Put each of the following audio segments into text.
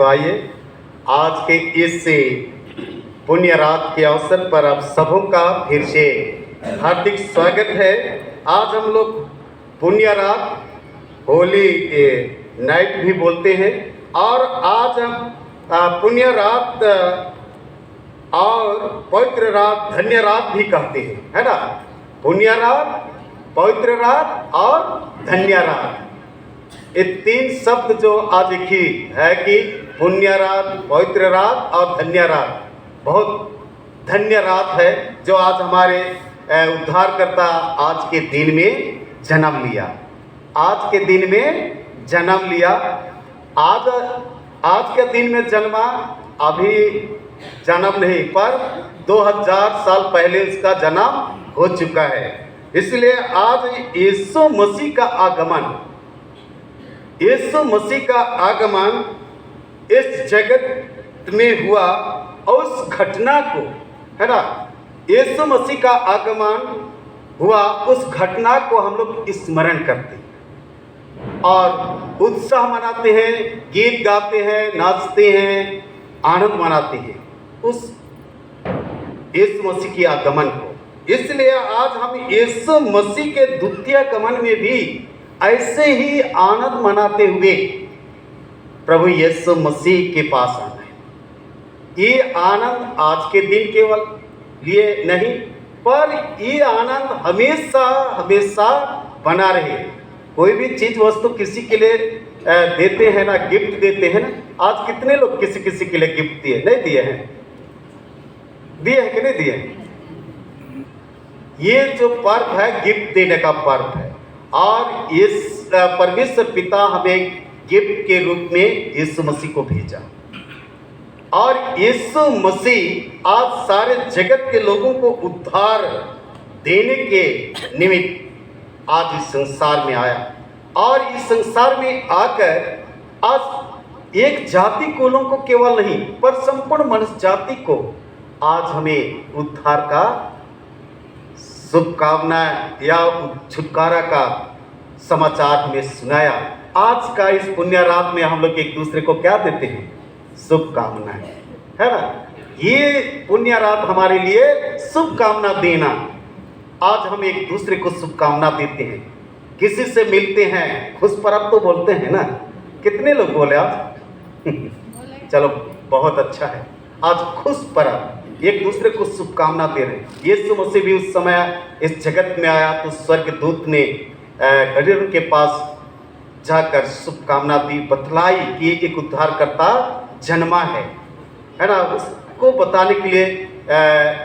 तो आइए आज के इस पुण्य रात के अवसर पर आप सबों का फिर से हार्दिक स्वागत है। आज हम लोग पुण्य रात, होली नाइट भी बोलते हैं, और आज हम पुण्य रात और पवित्र रात, धन्य रात भी कहते हैं, है ना। पुण्य रात, पवित्र रात और धन्य रात, ये तीन शब्द जो आज एक ही है कि पुण्य रात, पवित्र रात और धन्य रात। बहुत धन्य रात है जो आज हमारे उद्धारकर्ता आज के दिन में जन्म लिया। आज के दिन में जन्म लिया। आज के दिन में जन्मा, अभी जन्म नहीं, पर 2000 साल पहले उसका जन्म हो चुका है। इसलिए आज यीशु मसीह का आगमन, यीशु मसीह का आगमन इस जगत में हुआ, और उस घटना को, है ना, यीशु मसीह का आगमन हुआ, उस घटना को हम लोग स्मरण करते हैं और उत्साह मनाते हैं, गीत गाते हैं, नाचते हैं, आनंद मनाते हैं उस यीशु मसीह के आगमन को। इसलिए आज हम यीशु मसीह के द्वितीय आगमन में भी ऐसे ही आनंद मनाते हुए प्रभु यीशु मसीह के पास आना है। ये आनंद आज के दिन केवल लिए नहीं, पर ये आनंद हमेशा हमेशा बना रहे। कोई भी चीज वस्तु किसी के लिए देते हैं ना, गिफ्ट देते हैं ना। आज कितने लोग किसी किसी के लिए गिफ्ट दिए? नहीं दिए हैं? दिए हैं कि नहीं दिए हैं? ये जो पर्व है, गिफ्ट देने का पर्व है, और इस परमेश्वर पिता हमें गिफ्ट के रूप में यीशु मसीह को भेजा, और यीशु मसीह आज सारे जगत के लोगों को उद्धार देने के निमित्त आज इस संसार में आया। और इस संसार में आकर आज एक जाति को लोगों को केवल नहीं, पर संपूर्ण मनुष्य जाति को आज हमें उद्धार का शुभकामना या छुटकारा का समाचार हमें सुनाया। आज का इस पुण्य रात में हम लोग एक दूसरे को क्या देते हैं? शुभकामनाएं, है ना। ये पुण्य रात हमारे लिए शुभकामना देना। आज हम एक दूसरे को शुभकामना देते हैं, किसी से मिलते हैं, खुश परब तो बोलते हैं ना। कितने लोग बोले आज? चलो बहुत अच्छा है। आज खुश परब, एक दूसरे को शुभकामना दे रहे हैं। यीशु मसीह भी उस समय इस जगत में आया तो स्वर्गदूत ने गलील के पास जाकर शुभकामना दी, बतलाई कि एक उद्धारकर्ता जन्मा है ना। उसको बताने के लिए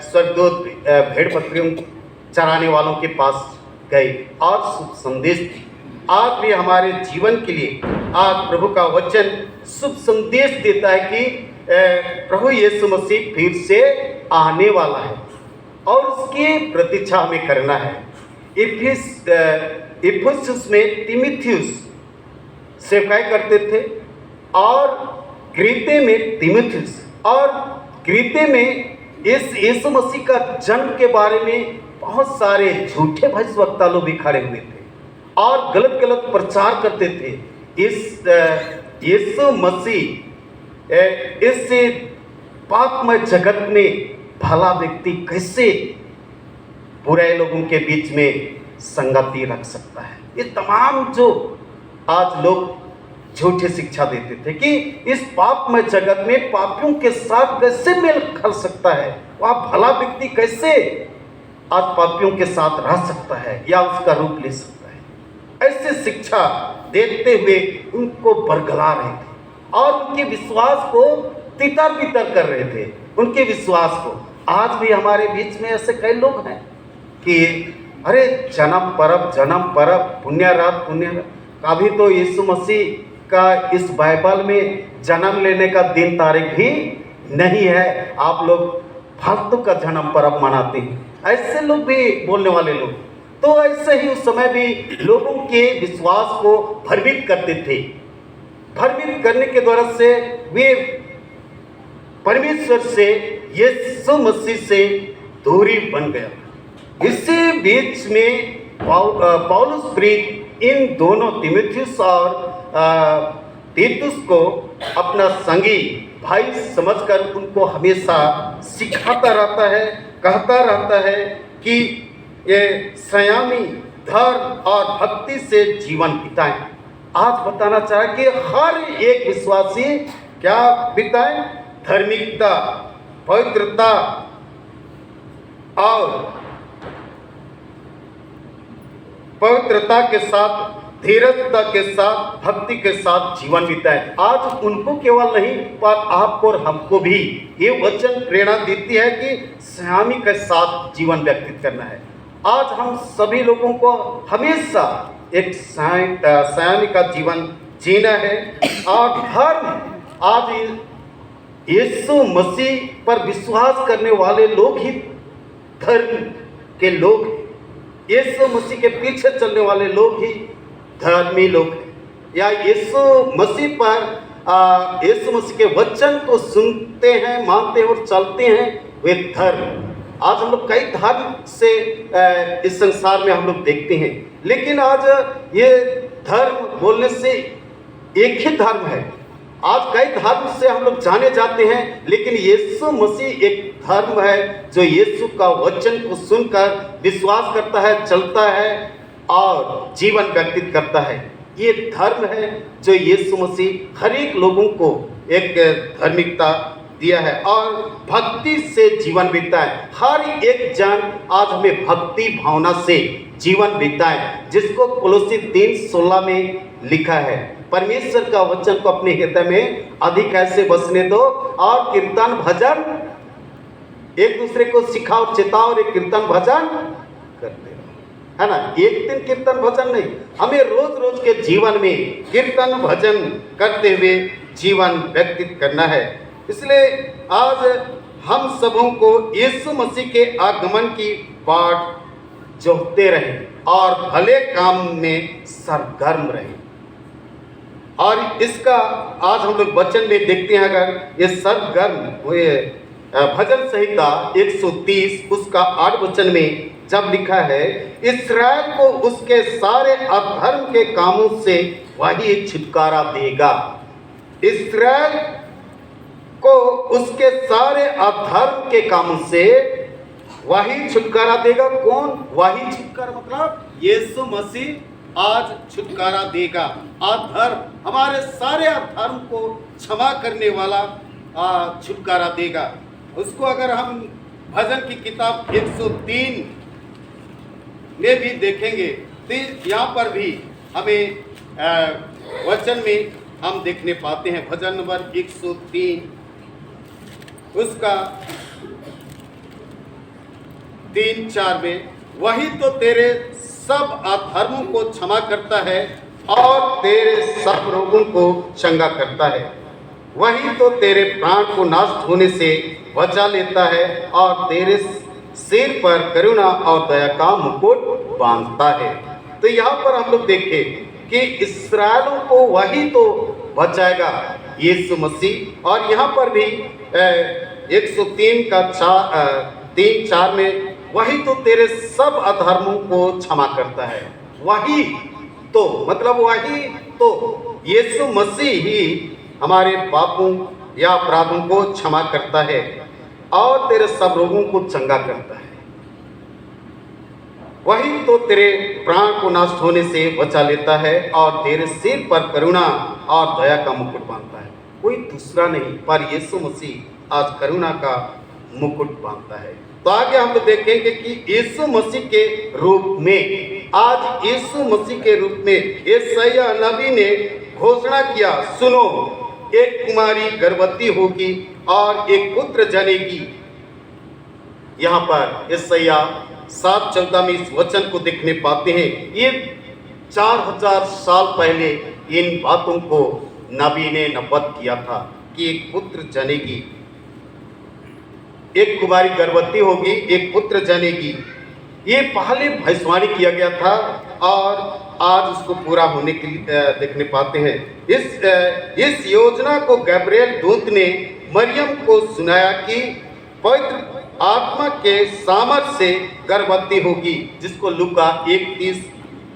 स्वर्गदूत भेड़ बकरियों चराने वालों के पास गए और शुभ संदेश दी। आज भी हमारे जीवन के लिए आज प्रभु का वचन शुभ संदेश देता है कि प्रभु यीशु मसीह फिर से आने वाला है, और उसकी प्रतीक्षा हमें करना है। इफिसुस में तीमुथियुस सेवकाई करते थे, और क्रीते में तीमुथियुस, और क्रीते में इस यीशु मसीह का जन्म के बारे में बहुत सारे झूठे भविष्यवक्ता लोग भी खड़े हुए थे और गलत गलत प्रचार करते थे। इस यीशु मसीह इस पापमय जगत में भला व्यक्ति कैसे बुरे लोगों के बीच में संगति रख सकता है? ये तमाम जो आज लोग झूठी शिक्षा देते थे कि इस पापमय जगत में पापियों के साथ कैसे मेल खल सकता है, वह भला व्यक्ति कैसे आज पापियों के साथ रह सकता है या उसका रूप ले सकता है। ऐसे शिक्षा देते हुए उनको बरगला रहे थे और उनके विश्वास को तितर बितर कर रहे थे, उनके विश्वास को। आज भी हमारे बीच में ऐसे कई लोग हैं कि अरे जन्म परब, पुण्य रात, कभी तो यीशु मसीह का इस बाइबल में जन्म लेने का दिन तारीख भी नहीं है, आप लोग फालतू का जन्म परब मनाते हैं। ऐसे लोग भी बोलने वाले लोग तो ऐसे ही उस समय भी लोगों के विश्वास को भ्रमित करते थे। भ्रमित करने के द्वारा से वे परमेश्वर से, यीशु मसीह से दूरी बन गया। इसी बीच में पौलुस प्रेरित इन दोनों तीमुथियुस और तीतुस को अपना संगी भाई समझकर उनको हमेशा सिखाता रहता है, कहता रहता है कि ये संयमी, धर्म और भक्ति से जीवन बिताएं। आज बताना चाहे कि हर एक विश्वासी क्या बिताए? धार्मिकता, पवित्रता और पवित्रता के साथ, धीरजता के साथ, भक्ति के साथ जीवन बिताए। आज उनको केवल नहीं पर आपको और हमको भी ये वचन प्रेरणा देती है कि संयमी के साथ जीवन व्यतीत करना है। आज हम सभी लोगों को हमेशा एक संयमी का जीवन जीना है। और धर्म, आज यीशु मसीह पर विश्वास करने वाले लोग ही धर्म के लोग हैं। यीशु मसीह के पीछे चलने वाले लोग ही धर्मी लोग हैं, या यीशु मसीह पर यीशु मसीह के वचन को सुनते हैं, मानते हैं और चलते हैं, वे धर्म। आज हम लोग कई धर्म से इस संसार में हम लोग देखते हैं, लेकिन आज ये धर्म बोलने से एक ही धर्म है। आज कई धर्म से हम लोग जाने जाते हैं, लेकिन यीशु मसीह एक धर्म है जो यीशु का वचन को सुनकर विश्वास करता है, चलता है और जीवन व्यतीत करता है। ये धर्म है जो यीशु मसीह हर एक लोगों को एक धार्मिकता दिया है और भक्ति से जीवन बिताए। हर एक जन आज हमें भक्ति भावना से जीवन बिताए, जिसको कोलोसी 3:16 में लिखा है, परमेश्वर का वचन को अपने हृदय में अधिक ऐसे बसने दो और कीर्तन भजन एक दूसरे को सिखाओ, चेताओ और एक कीर्तन भजन करते रहो, है ना। एक दिन कीर्तन भजन नहीं, हमें रोज रोज के जीवन में कीर्तन भजन करते हुए जीवन व्यतीत करना है। इसलिए आज हम सबों को यीशु मसीह के आगमन की बाट जोहते रहें और भले काम में सरगर्म रहें। और इसका आज हम लोग वचन में देखते हैं, अगर ये सरगर्म हुए भजन संहिता 130 उसका 8 वचन में जब लिखा है, इस्राएल को उसके सारे अधर्म के कामों से वही छुटकारा देगा। इस्राएल को उसके सारे अधर्म के कामों से वही छुटकारा देगा। कौन? वही छुटकारा मतलब यीशु मसीह आज छुटकारा देगा। अधर्म, हमारे सारे अधर्म को क्षमा करने वाला छुटकारा देगा। उसको अगर हम भजन की किताब 103 में भी देखेंगे तो यहाँ पर भी हमें वचन में हम देखने पाते हैं। भजन नंबर 103 उसका 3-4 में, वही तो तेरे सब अधर्मों को क्षमा करता है और तेरे सब रोगों को चंगा करता है। वही तो तेरे प्राण को नष्ट होने से बचा लेता है और तेरे सिर पर करुणा और दया का मुकुट बांधता है। तो यहाँ पर हम लोग देखें कि इस्राएलों को वही तो बचाएगा, यीशु मसीह। और यहाँ पर भी 103 का 3-4 में, वही तो तेरे सब अधर्मों को क्षमा करता है। वही तो मतलब वही तो यीशु मसीह ही हमारे पापों या अपराधों को क्षमा करता है और तेरे सब रोगों को चंगा करता है। वही तो तेरे प्राण को नष्ट होने से बचा लेता है और तेरे सिर पर करुणा और दया का मुकुट बांधता है। कोई दूसरा नहीं पर यीशु मसीह आज करुणा का मुकुट बांधता है। तो आगे हम लोग देखेंगे कि यीशु मसीह के रूप में, आज यीशु मसीह के रूप में यशायाह नबी ने घोषणा किया, सुनो एक कुमारी गर्भवती होगी और एक पुत्र जनेगी। यहाँ पर यशायाह 7:14 में इस वचन को देखने पाते हैं। ये 4000 साल पहले इन बातों को नबी ने नबूवत किया था कि एक पुत्र जनेगी, एक कुमारी गर्भवती होगी, एक पुत्र जनेगी। ये पहले भविष्यवाणी किया गया था और आज उसको पूरा होने के लिए देखने पाते हैं। इस योजना को गैब्रिएल दूत ने मरियम को सुनाया कि पवित्र आत्मा के सामर्थ्य से गर्भवती होगी, जिसको लूका 1:30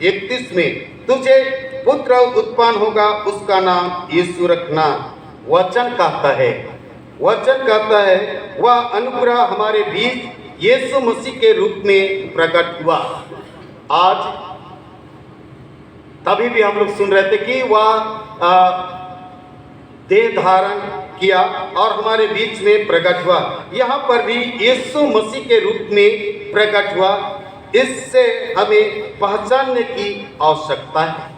31 में, तुझे पुत्र उत्पन्न होगा, उसका नाम यीशु रखना। वचन कहता है, वचन कहता है वह अनुग्रह हमारे बीच यीशु मसीह के रूप में प्रकट हुआ। आज तभी भी हम लोग सुन रहे थे कि वह देह धारण किया और हमारे बीच में प्रकट हुआ। यहाँ पर भी यीशु मसीह के रूप में प्रकट हुआ। इससे हमें पहचानने की आवश्यकता है।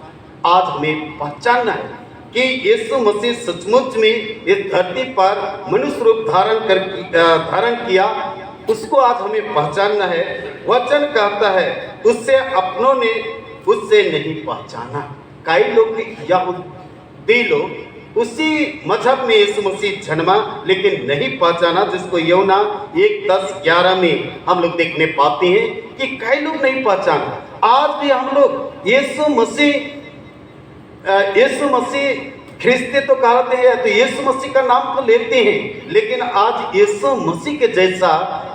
आज हमें पहचानना है कि यीशु मसीह सचमुच में इस धरती पर मनुष्य रूप धारण किया। उसको आज हमें पहचानना है। वचन कहता है उससे अपनों ने उससे नहीं पहचाना। कई लोग यहूदी लोग उसी मजहब में यीशु मसीह जन्मा लेकिन नहीं पहचाना, जिसको यूहन्ना 1:10-11 में हम लोग देखने पाते हैं कि कई लोग नहीं पहचाना। आज भी हम लोग यीशु मसीह ख्रिस्ती तो कहते हैं, तो यीशु मसीह का नाम तो लेते हैं, लेकिन आज यीशु मसीह के जैसा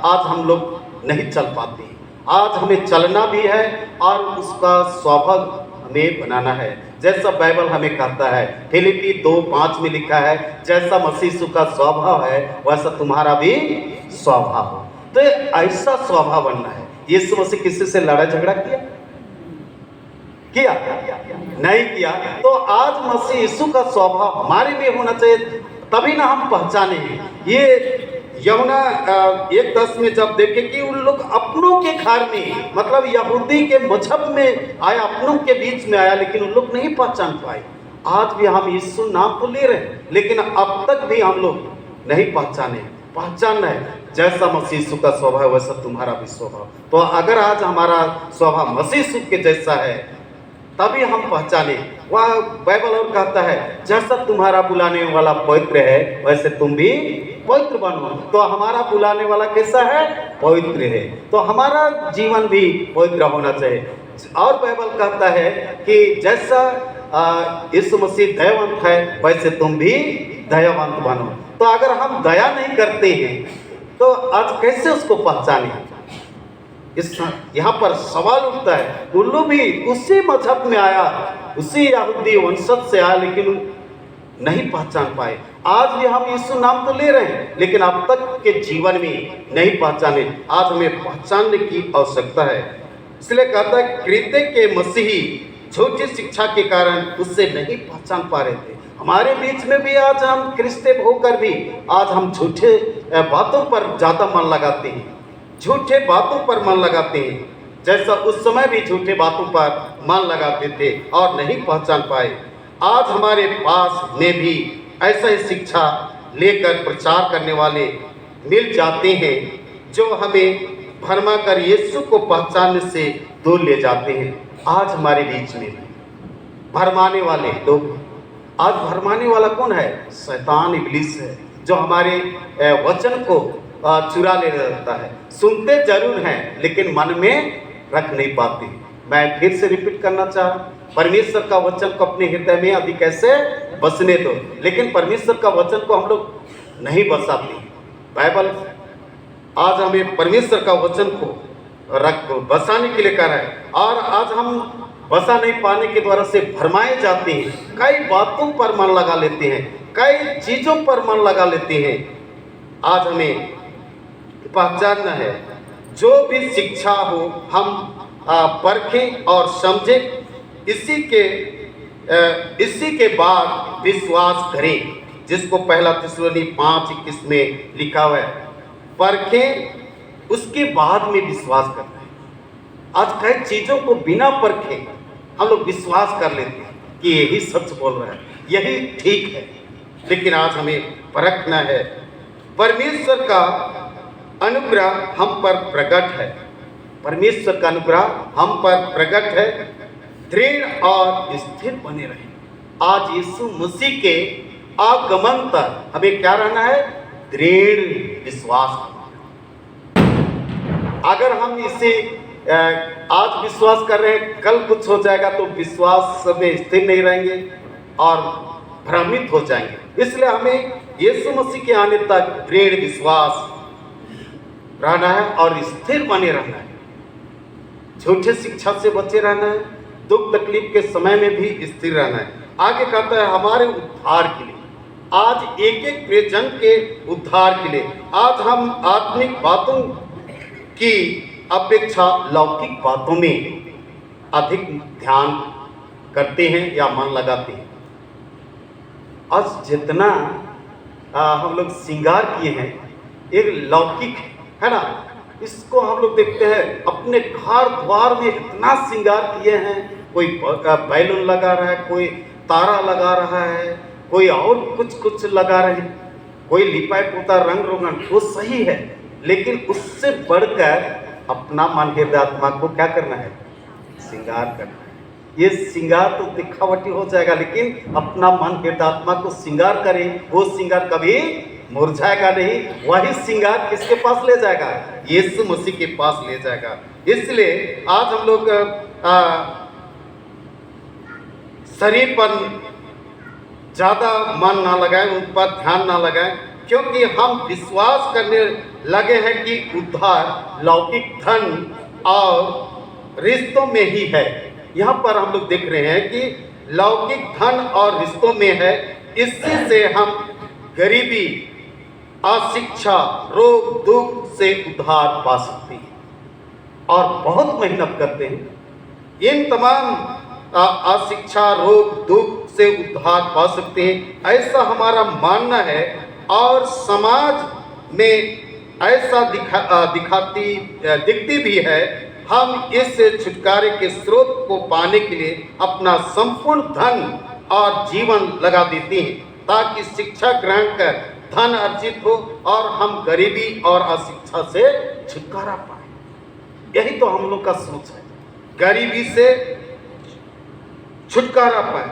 आज हम लोग नहीं चल पाते। आज हमें चलना भी है और उसका स्वभाव हमें बनाना है, जैसा बाइबल हमें कहता है। फिलिपी 2:5 में लिखा है, जैसा मसीह का स्वभाव है वैसा तुम्हारा भी स्वभाव हो। तो ऐसा स्वभाव बनना है। यीशु मसीह किसी से लड़ा झगड़ा किया नहीं किया। तो आज मसीह यीशु का स्वभाव हमारे में होना चाहिए, तभी ना हम पहचानेंगे। ये यूहन्ना 1:10 में जब देखे कि उन लोग अपनों के घर में, मतलब यहूदी के मजहब में आया, अपनों के बीच में आया, लेकिन उन लोग नहीं पहचान पाए। आज भी हम यीशु नाम तो ले रहे हैं, लेकिन अब तक भी हम लोग नहीं पहचानना है। जैसा मसीह यीशु का स्वभाव वैसा तुम्हारा भी स्वभाव। तो अगर आज हमारा स्वभाव मसीह यीशु के जैसा है तभी हम पहचाने। वह बाइबल और कहता है जैसा तुम्हारा बुलाने वाला पवित्र है वैसे तुम भी पवित्र बनो। तो हमारा बुलाने वाला कैसा है? पवित्र है। तो हमारा जीवन भी पवित्र होना चाहिए। और बाइबल कहता है कि जैसा यीशु मसीह दयावंत है वैसे तुम भी दयावंत बनो। तो अगर हम दया नहीं करते हैं तो आज कैसे उसको पहचाने? यहाँ पर सवाल उठता है। उल्लू भी उसी मजहब में आया, उसी यहूदी वंशज से आया, लेकिन नहीं पहचान पाए। आज भी हम यीशु नाम तो ले रहे हैं, लेकिन अब तक के जीवन में नहीं पहचाने। आज हमें पहचानने की आवश्यकता है। इसलिए कहता है क्रीते के मसीही झूठी शिक्षा के कारण उससे नहीं पहचान पा रहे थे। हमारे बीच में भी आज हम क्रिश्चियन होकर भी आज हम झूठे बातों पर ज़्यादा मन लगाते हैं, झूठे बातों पर मन लगाते हैं। जैसा उस समय भी झूठे बातों पर मन लगाते थे और नहीं पहचान पाए। आज हमारे पास में भी ऐसा ही शिक्षा लेकर प्रचार करने वाले मिल जाते हैं जो हमें भरमा कर यीशु को पहचानने से दूर ले जाते हैं। आज हमारे बीच में भरमाने वाले लोग, आज भरमाने वाला कौन है? शैतान, इब्लीस है, जो हमारे वचन को चुरा ले जाता है। सुनते जरूर हैं लेकिन मन में रख नहीं पाते। मैं फिर से रिपीट करना चाह, परमेश्वर का वचन को अपने हृदय में अभी कैसे बसने दो, लेकिन परमेश्वर का वचन को हम लोग नहीं बसाते। बाइबल आज हमें परमेश्वर का वचन को बसाने के लिए कह रहा है, और आज हम बसा नहीं पाने के द्वारा से भरमाए जाते हैं। कई बातों पर मन लगा लेते हैं, कई चीज़ों पर मन लगा लेते हैं। आज हमें पहचानना है, जो भी शिक्षा हो हम परखें और समझें, इसी के बाद विश्वास करें, जिसको पहला थिस्सलुनी 5:21 में लिखा हुआ है। परखें उसके बाद में विश्वास करना है। आज कई चीज़ों को बिना परखे हम लोग विश्वास कर लेते हैं कि यही सच बोल रहा है, यही ठीक है, लेकिन आज हमें परखना है। परमेश्वर का अनुग्रह हम पर प्रकट है, परमेश्वर का अनुग्रह हम पर प्रकट है। दृढ़ और स्थिर बने रहे। आज यीशु मसीह के आगमन तक हमें क्या रहना है? दृढ़ विश्वास। अगर हम इसे आज विश्वास कर रहे हैं, कल कुछ हो जाएगा तो विश्वास में स्थिर नहीं रहेंगे और भ्रमित हो जाएंगे। इसलिए हमें यीशु मसीह के आने तक दृढ़ विश्वास रहना है और स्थिर बने रहना है। झूठे शिक्षा से बचे रहना है, दुख तकलीफ के समय में भी स्थिर रहना है। आगे कहता है हमारे उद्धार के लिए, आज एक एक प्रियजन के उद्धार के लिए आज हम आत्मिक बातों की अपेक्षा लौकिक बातों में अधिक ध्यान करते हैं या मन लगाते हैं। आज जितना हम लोग श्रृंगार किए हैं एक लौकिक है ना, इसको हम लोग देखते हैं अपने घर द्वार में इतना श्रृंगार किए हैं, कोई बैलून लगा रहा है, कोई तारा लगा रहा है, कोई और कुछ लगा रहे हैं, कोई लिपाई पोता रंग रोगन, वो सही है, लेकिन उससे बढ़कर अपना मन हृदय आत्मा को क्या करना है, श्रृंगार करना है। ये श्रृंगार तो दिखावटी हो जाएगा, लेकिन अपना मन हृदय आत्मा को श्रृंगार करें, वो श्रृंगार कभी मुरझाएगा नहीं। वही श्रृंगार किसके पास ले जाएगा, यीशु मसीह के पास ले जाएगा। इसलिए आज हम लोग शरीर पर ज़्यादा मन ना लगाएं, उन पर ध्यान ना लगाएं, क्योंकि हम विश्वास करने लगे हैं कि उद्धार लौकिक धन और रिश्तों में ही है। यहाँ पर हम लोग देख रहे हैं कि लौकिक धन और रिश्तों में है। इससे से हम गरीबी, अशिक्षा, रोग दुख से उद्धार पा सकते हैं और बहुत मेहनत करते हैं। इन तमाम अशिक्षा, रोग दुख से उद्धार पा सकते हैं, ऐसा हमारा मानना है। और समाज में ऐसा दिखती भी है। हम इस छुटकारे के स्रोत को पाने के लिए अपना संपूर्ण धन और जीवन लगा देते हैं, ताकि शिक्षा ग्रहण कर धन अर्जित हो और हम गरीबी और अशिक्षा से छुटकारा पाए। यही तो हम लोग का सोच है, गरीबी से छुटकारा पाए।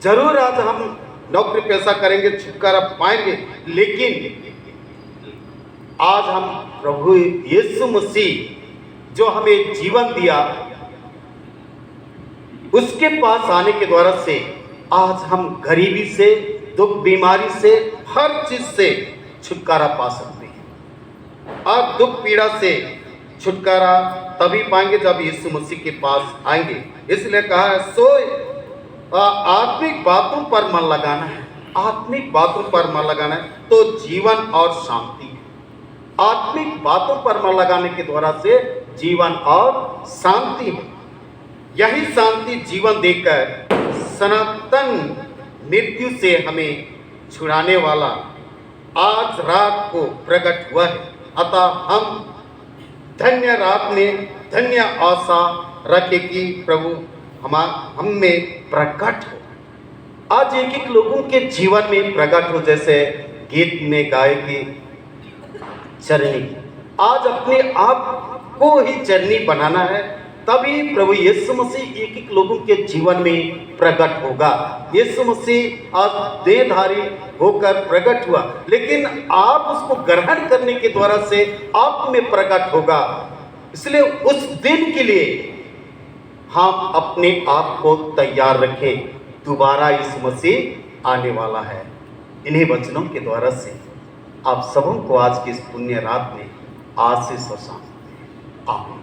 जरूर आज हम नौकरी पैसा करेंगे, छुटकारा पाएंगे, लेकिन आज हम प्रभु यीशु मसीह जो हमें जीवन दिया, उसके पास आने के द्वारा से आज हम गरीबी से, दुख बीमारी से, हर चीज से छुटकारा पा सकते हैं। और दुख पीड़ा से छुटकारा तभी पाएंगे जब यीशु मसीह के पास आएंगे। इसलिए कहा है सो आत्मिक बातों पर मन लगाना है, आत्मिक बातों पर मन लगाना है तो जीवन और शांति। आत्मिक बातों पर मन लगाने के द्वारा से जीवन और शांति है। यही शांति जीवन देकर सनातन मृत्यु से हमें छुड़ाने वाला आज रात को प्रकट हुआ है। अतः हम धन्य रात में धन्य आशा रखे कि प्रभु हम में प्रकट हो। आज एक एक लोगों के जीवन में प्रकट हो, जैसे गीत में गाए कि चरनी, आज अपने आप को ही चरनी बनाना है, तभी प्रभु यीशु मसीह एक एक लोगों के जीवन में प्रकट होगा। यीशु मसीह आज देहधारी होकर प्रकट हुआ, लेकिन आप उसको ग्रहण करने के द्वारा से आप में प्रकट होगा। इसलिए उस दिन के लिए हम अपने आप को तैयार रखें, दोबारा यीशु मसीह आने वाला है। इन्हीं वचनों के द्वारा से आप सबों को आज की इस पुण्य रात में आशीष और शांति। आमीन।